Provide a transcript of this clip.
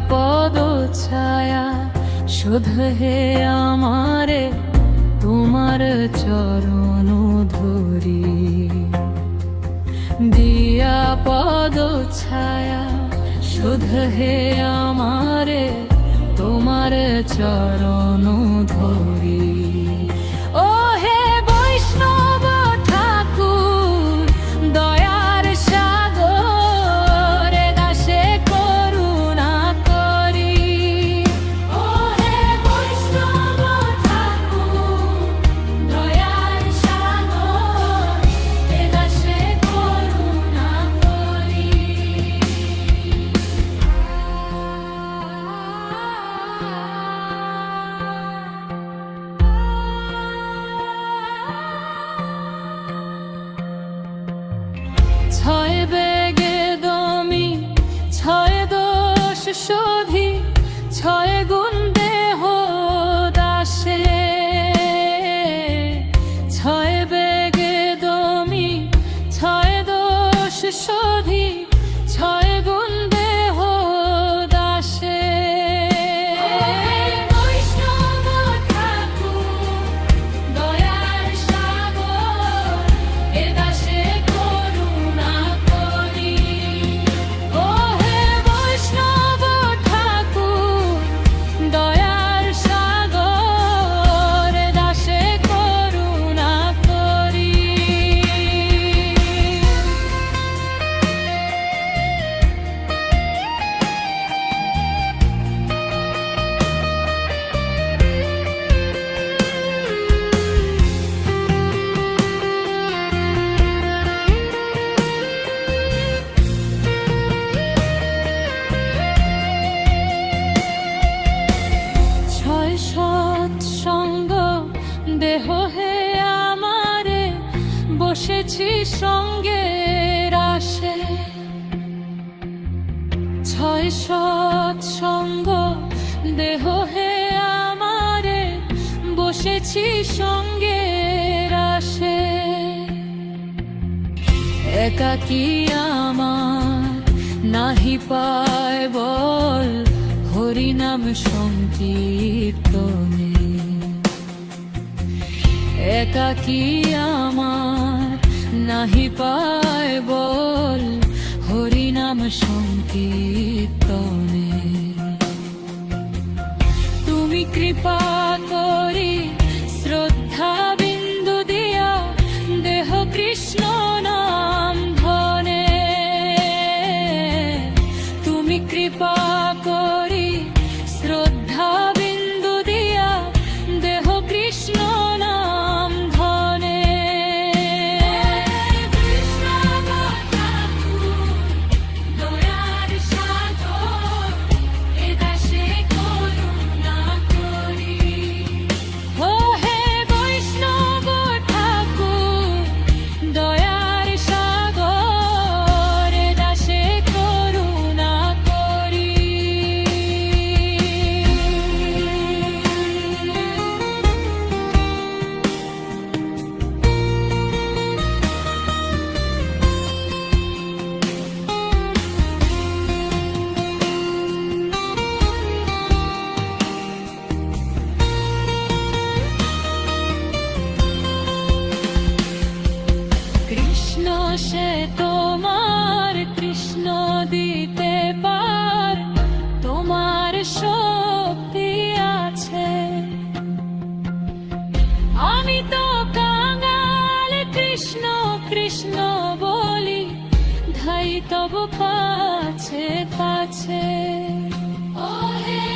পদ ছায়া শুধু হে আমারে তোমার চরণ ধরি দিয়া পদ ছায়া শুধু হে আমারে তোমার চরণ ধরি ও হে বৈষ্ণব ঠাকুর দয়ার সাগর দাসে করুণা করি ও হে বৈষ্ণব ঠাকুর দয়ার সাগর দাসে করুণা করি ছয় বেগে দমি ছয় দোষ শোধি ছয় গুণ দেহ দাসে ছয় বেগে দমি ছয় দোষ শোধি ছয় গুণ দেহ দাসে বৈষ্ণব ঠাকুর দয়ার সাগর এ দাসে করুণা করি ও হে বৈষ্ণব ঠাকুর দয়ার সাগর এ দাসে করুণা করি ছয় সৎসঙ্গ দেহ হে আমারে বসেছি সঙ্গের আসে ছয় সৎসঙ্গ দেহ হে আমারে বসেছি সঙ্গের আসে একাকী আমার নাহি পায় বল হরিনাম সংকীর্তনে একাকী আমার নাহি পায় বল হরিনাম সংকীর্তনে তুমি কৃপা করি শ্রদ্ধা বিন্দু দিয়া দেহ কৃষ্ণ নাম ধনে তুমি কৃপা করি শ্রদ্ধা বিন্দু দিয়া দেহ কৃষ্ণ নাম ধনে বৈষ্ণব ঠাকুর দয়ার সাগর এ দাসে করুণা করি ও হে বৈষ্ণব ঠাকুর দয়ার সাগর এ দাসে করুণা করি কৃষ্ণ সে তোমার কৃষ্ণ দিতে পার তোমার শক্তি আছে আমি তো কাঙাল কৃষ্ণ কৃষ্ণ বলি ধাই তব পাছে পাছে ও হে